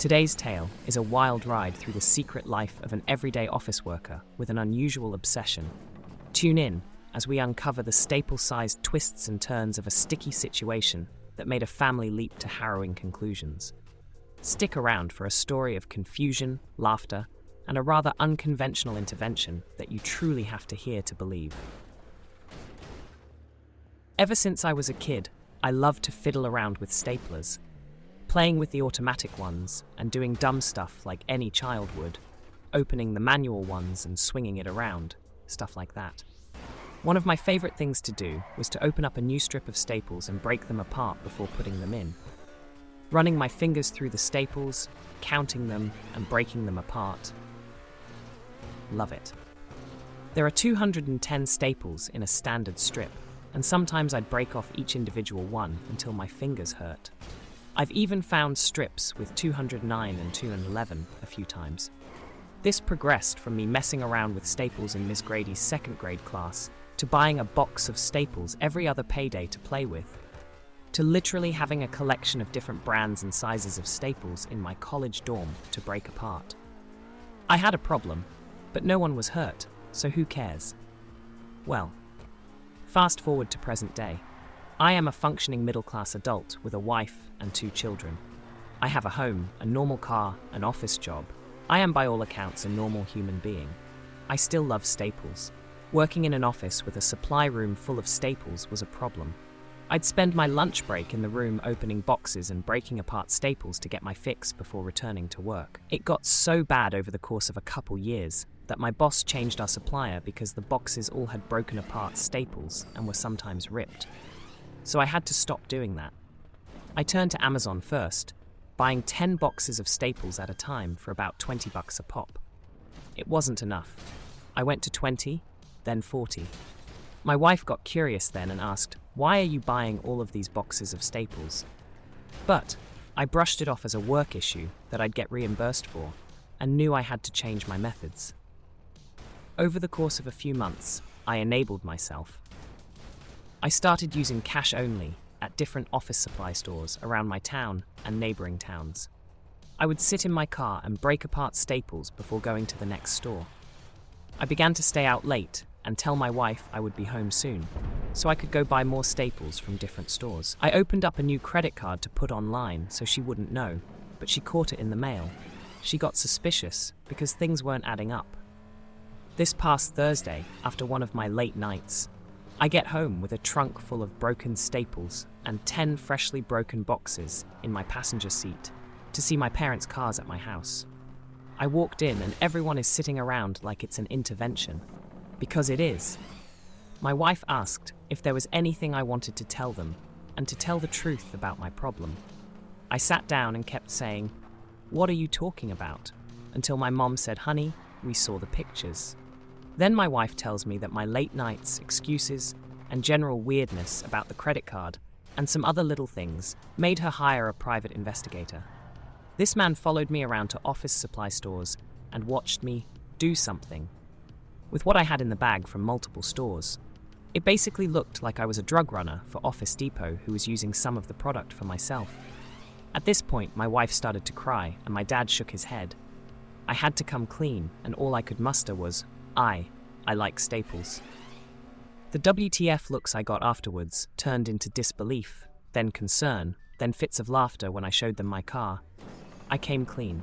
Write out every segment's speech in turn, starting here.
Today's tale is a wild ride through the secret life of an everyday office worker with an unusual obsession. Tune in as we uncover the staple-sized twists and turns of a sticky situation that made a family leap to harrowing conclusions. Stick around for a story of confusion, laughter, and a rather unconventional intervention that you truly have to hear to believe. Ever since I was a kid, I loved to fiddle around with staplers, playing with the automatic ones and doing dumb stuff like any child would, opening the manual ones and swinging it around, stuff like that. One of my favorite things to do was to open up a new strip of staples and break them apart before putting them in. Running my fingers through the staples, counting them, and breaking them apart. Love it. There are 210 staples in a standard strip, and sometimes I'd break off each individual one until my fingers hurt. I've even found strips with 209 and 211 a few times. This progressed from me messing around with staples in Miss Grady's second grade class to buying a box of staples every other payday to play with, to literally having a collection of different brands and sizes of staples in my college dorm to break apart. I had a problem, but no one was hurt, so who cares? Well, fast forward to present day. I am a functioning middle-class adult with a wife and 2 children. I have a home, a normal car, an office job. I am by all accounts a normal human being. I still love staples. Working in an office with a supply room full of staples was a problem. I'd spend my lunch break in the room opening boxes and breaking apart staples to get my fix before returning to work. It got so bad over the course of a couple years that my boss changed our supplier because the boxes all had broken apart staples and were sometimes ripped. So I had to stop doing that. I turned to Amazon first, buying 10 boxes of staples at a time for about $20 a pop. It wasn't enough. I went to 20, then 40. My wife got curious then and asked, "Why are you buying all of these boxes of staples?" But I brushed it off as a work issue that I'd get reimbursed for, and knew I had to change my methods. Over the course of a few months, I enabled myself. I started using cash only at different office supply stores around my town and neighboring towns. I would sit in my car and break apart staples before going to the next store. I began to stay out late and tell my wife I would be home soon, so I could go buy more staples from different stores. I opened up a new credit card to put online so she wouldn't know, but she caught it in the mail. She got suspicious because things weren't adding up. This past Thursday, after one of my late nights, I get home with a trunk full of broken staples and 10 freshly broken boxes in my passenger seat to see my parents' cars at my house. I walked in and everyone is sitting around like it's an intervention. Because it is. My wife asked if there was anything I wanted to tell them and to tell the truth about my problem. I sat down and kept saying, "What are you talking about?" until my mom said, "Honey, we saw the pictures." Then my wife tells me that my late nights, excuses, and general weirdness about the credit card and some other little things made her hire a private investigator. This man followed me around to office supply stores and watched me do something with what I had in the bag from multiple stores. It basically looked like I was a drug runner for Office Depot who was using some of the product for myself. At this point, my wife started to cry and my dad shook his head. I had to come clean, and all I could muster was, I like staples. The WTF looks I got afterwards turned into disbelief, then concern, then fits of laughter when I showed them my car. I came clean.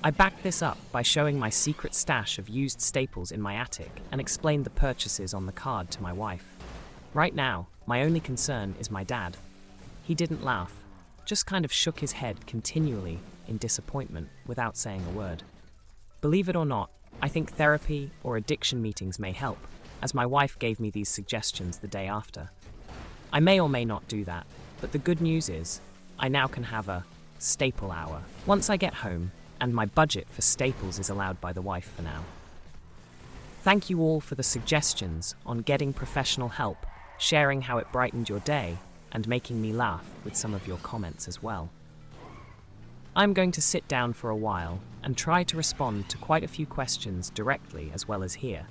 I backed this up by showing my secret stash of used staples in my attic and explained the purchases on the card to my wife. Right now, my only concern is my dad. He didn't laugh, just kind of shook his head continually in disappointment without saying a word. Believe it or not, I think therapy or addiction meetings may help, as my wife gave me these suggestions the day after. I may or may not do that, but the good news is I now can have a staple hour once I get home, and my budget for staples is allowed by the wife for now. Thank you all for the suggestions on getting professional help, sharing how it brightened your day, and making me laugh with some of your comments as well. I'm going to sit down for a while and try to respond to quite a few questions directly as well as here.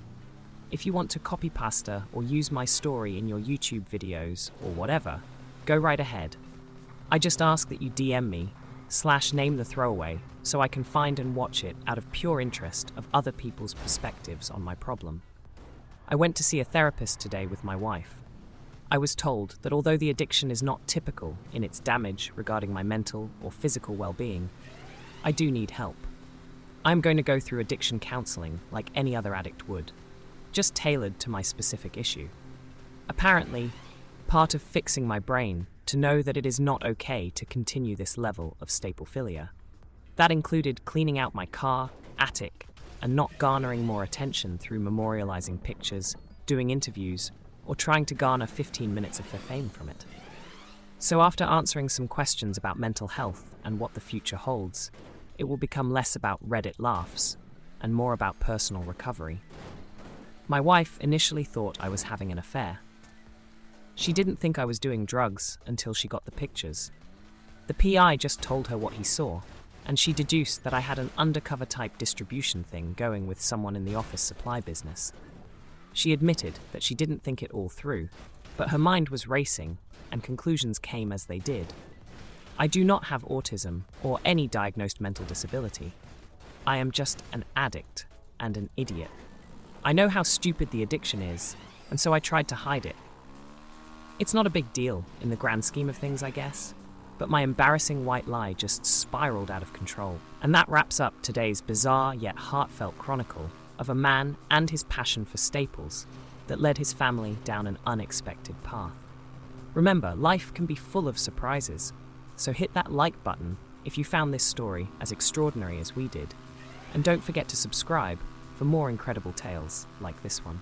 If you want to copy pasta or use my story in your YouTube videos or whatever, go right ahead. I just ask that you DM me redditstories/name the throwaway so I can find and watch it out of pure interest of other people's perspectives on my problem. I went to see a therapist today with my wife. I was told that although the addiction is not typical in its damage regarding my mental or physical well-being, I do need help. I'm going to go through addiction counseling like any other addict would, just tailored to my specific issue. Apparently, part of fixing my brain to know that it is not okay to continue this level of staplephilia. That included cleaning out my car, attic, and not garnering more attention through memorializing pictures, doing interviews, or trying to garner 15 minutes of their fame from it. So after answering some questions about mental health and what the future holds, it will become less about Reddit laughs and more about personal recovery. My wife initially thought I was having an affair. She didn't think I was doing drugs until she got the pictures. The PI just told her what he saw, and she deduced that I had an undercover type distribution thing going with someone in the office supply business. She admitted that she didn't think it all through, but her mind was racing, and conclusions came as they did. I do not have autism or any diagnosed mental disability. I am just an addict and an idiot. I know how stupid the addiction is, and so I tried to hide it. It's not a big deal in the grand scheme of things, I guess, but my embarrassing white lie just spiraled out of control. And that wraps up today's bizarre yet heartfelt chronicle of a man and his passion for staples that led his family down an unexpected path. Remember, life can be full of surprises, so hit that like button if you found this story as extraordinary as we did. And don't forget to subscribe for more incredible tales like this one.